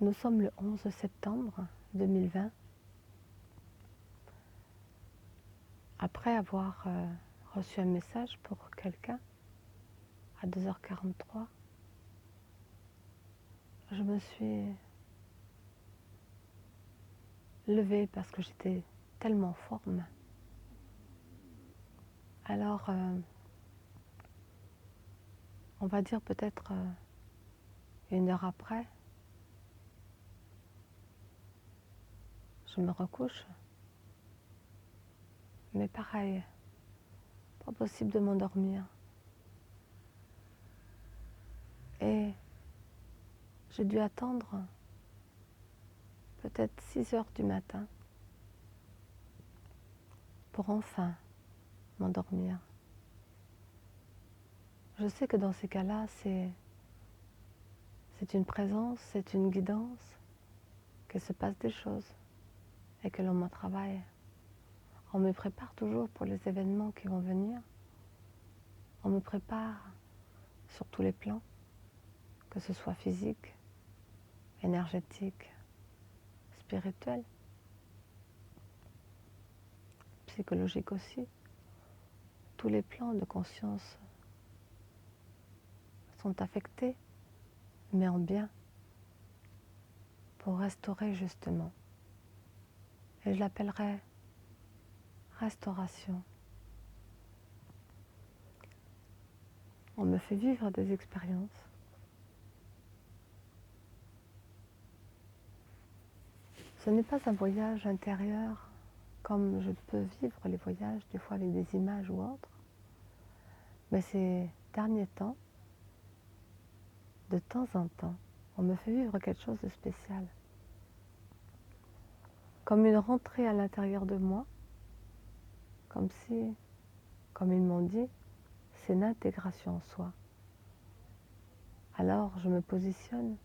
Nous sommes le 11 septembre 2020. Après avoir reçu un message pour quelqu'un à 2h43, je me suis levée parce que j'étais tellement en forme. Alors, on va dire peut-être 1 heure après, je me recouche. Mais pareil, pas possible de m'endormir. Et j'ai dû attendre peut-être 6 heures du matin pour enfin m'endormir. Je sais que dans ces cas-là, c'est une présence, c'est une guidance, qu'il se passe des choses et que l'on m'en travaille. On me prépare toujours pour les événements qui vont venir. On me prépare sur tous les plans, que ce soit physique, énergétique, spirituel, psychologique aussi. Tous les plans de conscience sont affectés, mais en bien, pour restaurer justement. Et je l'appellerai restauration. On me fait vivre des expériences. Ce n'est pas un voyage intérieur comme je peux vivre les voyages, des fois avec des images ou autres. Mais ces derniers temps, de temps en temps, on me fait vivre quelque chose de spécial. Comme une rentrée à l'intérieur de moi, comme si, comme ils m'ont dit, c'est une intégration en soi. Alors je me positionne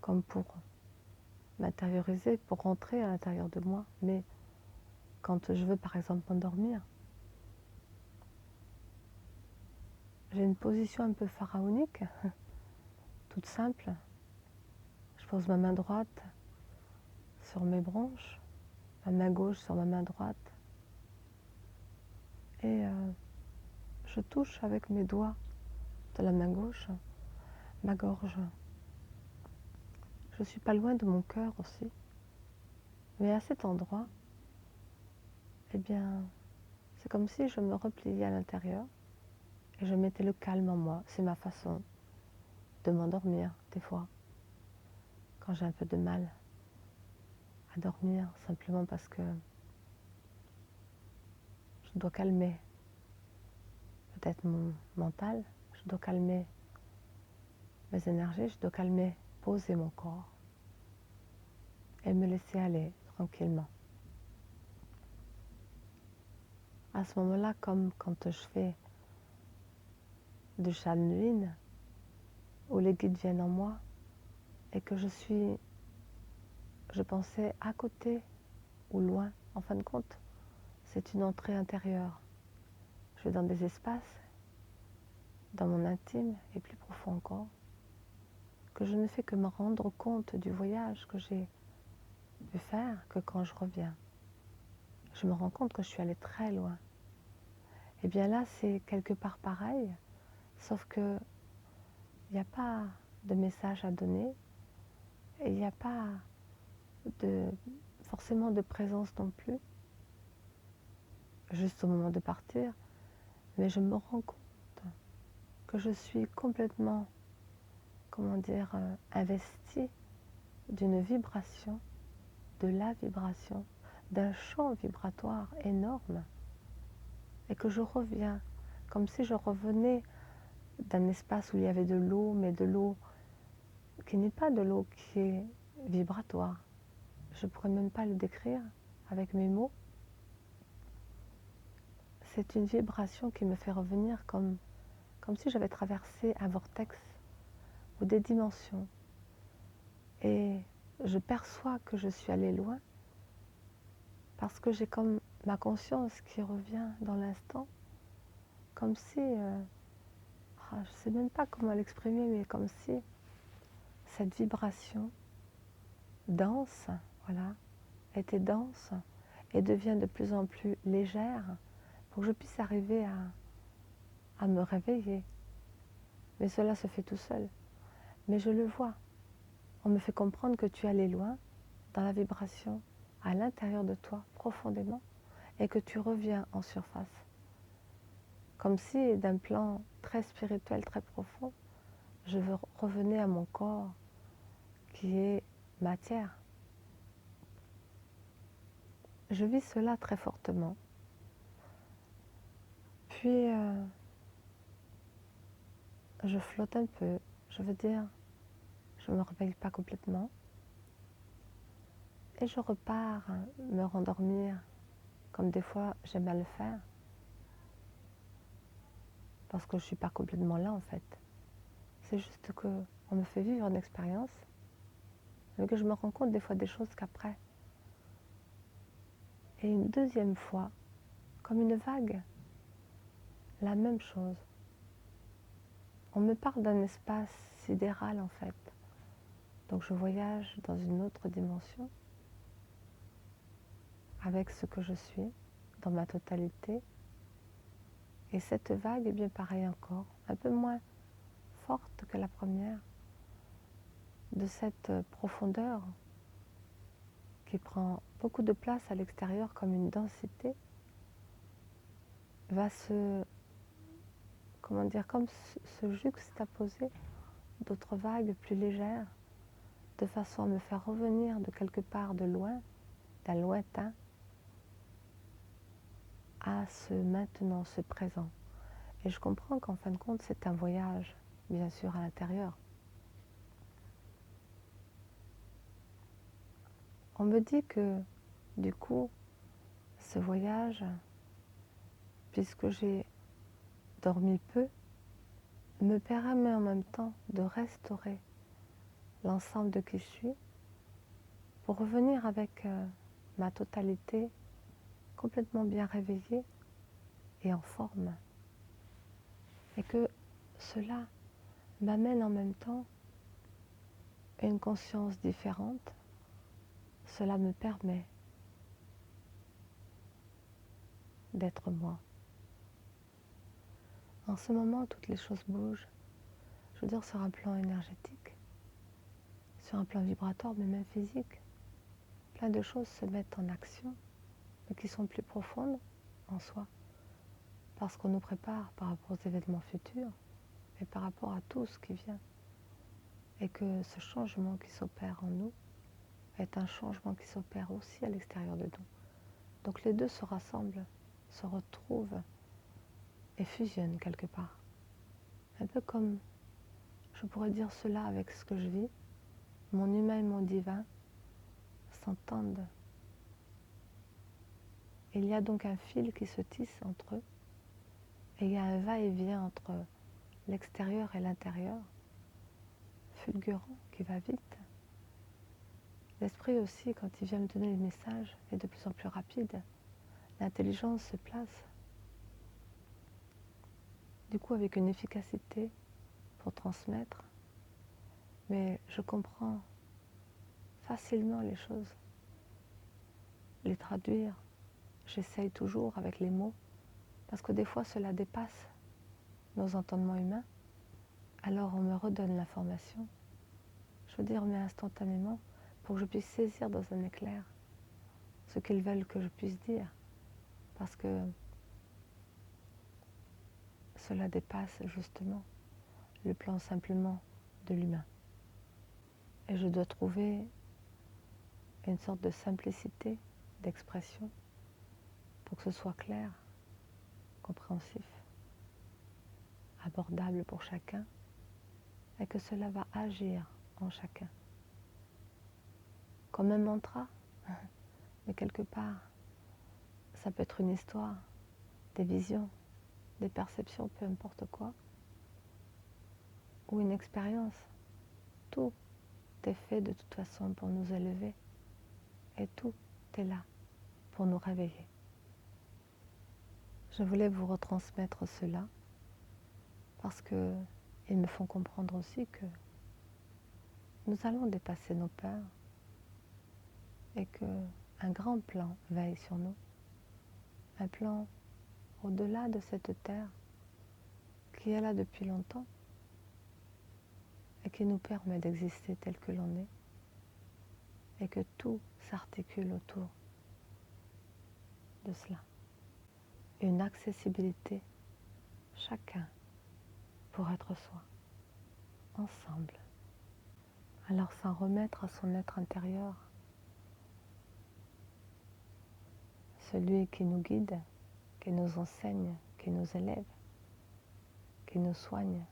comme pour m'intérioriser, pour rentrer à l'intérieur de moi. Mais quand je veux par exemple m'endormir, j'ai une position un peu pharaonique, toute simple. Je pose ma main droite sur mes branches, ma main gauche sur ma main droite, et je touche avec mes doigts de la main gauche ma gorge. Je suis pas loin de mon cœur aussi, mais à cet endroit, eh bien, c'est comme si je me repliais à l'intérieur et je mettais le calme en moi. C'est ma façon de m'endormir des fois, quand j'ai un peu de mal à dormir, simplement parce que je dois calmer peut-être mon mental, je dois calmer mes énergies, je dois calmer, poser mon corps et me laisser aller tranquillement. À ce moment-là, comme quand je fais du channeling, où les guides viennent en moi et que je pensais à côté ou loin, en fin de compte, c'est une entrée intérieure. Je vais dans des espaces, dans mon intime et plus profond encore, que je ne fais que me rendre compte du voyage que j'ai pu faire que quand je reviens. Je me rends compte que je suis allée très loin. Et bien là, c'est quelque part pareil, sauf que il n'y a pas de message à donner et il n'y a pas forcément de présence non plus, juste au moment de partir, mais je me rends compte que je suis complètement, comment dire, investie d'une vibration, de la vibration, d'un champ vibratoire énorme, et que je reviens, comme si je revenais d'un espace où il y avait de l'eau, mais de l'eau qui n'est pas de l'eau qui est vibratoire. Je ne pourrais même pas le décrire avec mes mots. C'est une vibration qui me fait revenir comme si j'avais traversé un vortex ou des dimensions. Et je perçois que je suis allée loin parce que j'ai comme ma conscience qui revient dans l'instant, comme si, je ne sais même pas comment l'exprimer, mais comme si cette vibration dense, voilà, était dense et devient de plus en plus légère pour que je puisse arriver à me réveiller. Mais cela se fait tout seul. Mais je le vois. On me fait comprendre que tu allais loin dans la vibration à l'intérieur de toi, profondément, et que tu reviens en surface. Comme si, d'un plan très spirituel, très profond, je revenais à mon corps qui est matière. Je vis cela très fortement. Puis, je flotte un peu, je veux dire, je ne me réveille pas complètement. Et je repars me rendormir, comme des fois j'aime à le faire. Parce que je ne suis pas complètement là en fait. C'est juste qu'on me fait vivre une expérience, mais que je me rends compte des fois des choses qu'après. Et une deuxième fois, comme une vague, la même chose. On me parle d'un espace sidéral en fait. Donc je voyage dans une autre dimension avec ce que je suis, dans ma totalité. Et cette vague est bien pareille encore, un peu moins forte que la première, de cette profondeur qui prend beaucoup de place à l'extérieur comme une densité, va comme se juxtaposer d'autres vagues plus légères, de façon à me faire revenir de quelque part de loin, d'un lointain, à ce maintenant, ce présent. Et je comprends qu'en fin de compte, c'est un voyage, bien sûr, à l'intérieur. On me dit que, du coup, ce voyage, puisque j'ai dormi peu, me permet en même temps de restaurer l'ensemble de qui je suis pour revenir avec ma totalité complètement bien réveillée et en forme. Et que cela m'amène en même temps une conscience différente. Cela me permet d'être moi. En ce moment, toutes les choses bougent. Je veux dire sur un plan énergétique, sur un plan vibratoire, mais même physique. Plein de choses se mettent en action, mais qui sont plus profondes en soi. Parce qu'on nous prépare par rapport aux événements futurs, mais par rapport à tout ce qui vient. Et que ce changement qui s'opère en nous est un changement qui s'opère aussi à l'extérieur de nous. Donc les deux se rassemblent, se retrouvent et fusionnent quelque part. Un peu comme je pourrais dire cela avec ce que je vis, mon humain et mon divin s'entendent. Il y a donc un fil qui se tisse entre eux et il y a un va-et-vient entre l'extérieur et l'intérieur, fulgurant, qui va vite. L'esprit aussi, quand il vient me donner le message, est de plus en plus rapide. L'intelligence se place, du coup avec une efficacité pour transmettre, mais je comprends facilement les choses, les traduire. J'essaye toujours avec les mots, parce que des fois cela dépasse nos entendements humains. Alors on me redonne l'information, je veux dire, mais instantanément, pour que je puisse saisir dans un éclair ce qu'ils veulent que je puisse dire, parce que cela dépasse justement le plan simplement de l'humain. Et je dois trouver une sorte de simplicité d'expression pour que ce soit clair, compréhensif, abordable pour chacun, et que cela va agir en chacun. Comme un mantra, mais quelque part, ça peut être une histoire, des visions, des perceptions, peu importe quoi, ou une expérience. Tout est fait de toute façon pour nous élever, et tout est là pour nous réveiller. Je voulais vous retransmettre cela, parce qu'ils me font comprendre aussi que nous allons dépasser nos peurs et qu'un grand plan veille sur nous, un plan au-delà de cette terre qui est là depuis longtemps et qui nous permet d'exister tel que l'on est et que tout s'articule autour de cela. Une accessibilité, chacun pour être soi, ensemble. Alors s'en remettre à son être intérieur, celui qui nous guide, qui nous enseigne, qui nous élève, qui nous soigne,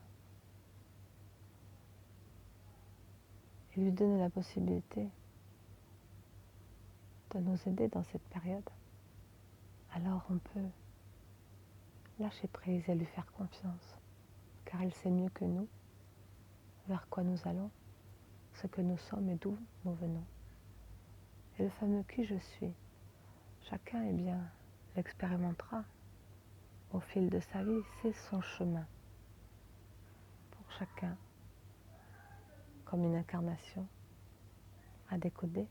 et lui donner la possibilité de nous aider dans cette période, alors on peut lâcher prise et lui faire confiance, car il sait mieux que nous vers quoi nous allons, ce que nous sommes et d'où nous venons. Et le fameux qui je suis, chacun l'expérimentera au fil de sa vie, c'est son chemin. Pour chacun, comme une incarnation à décoder.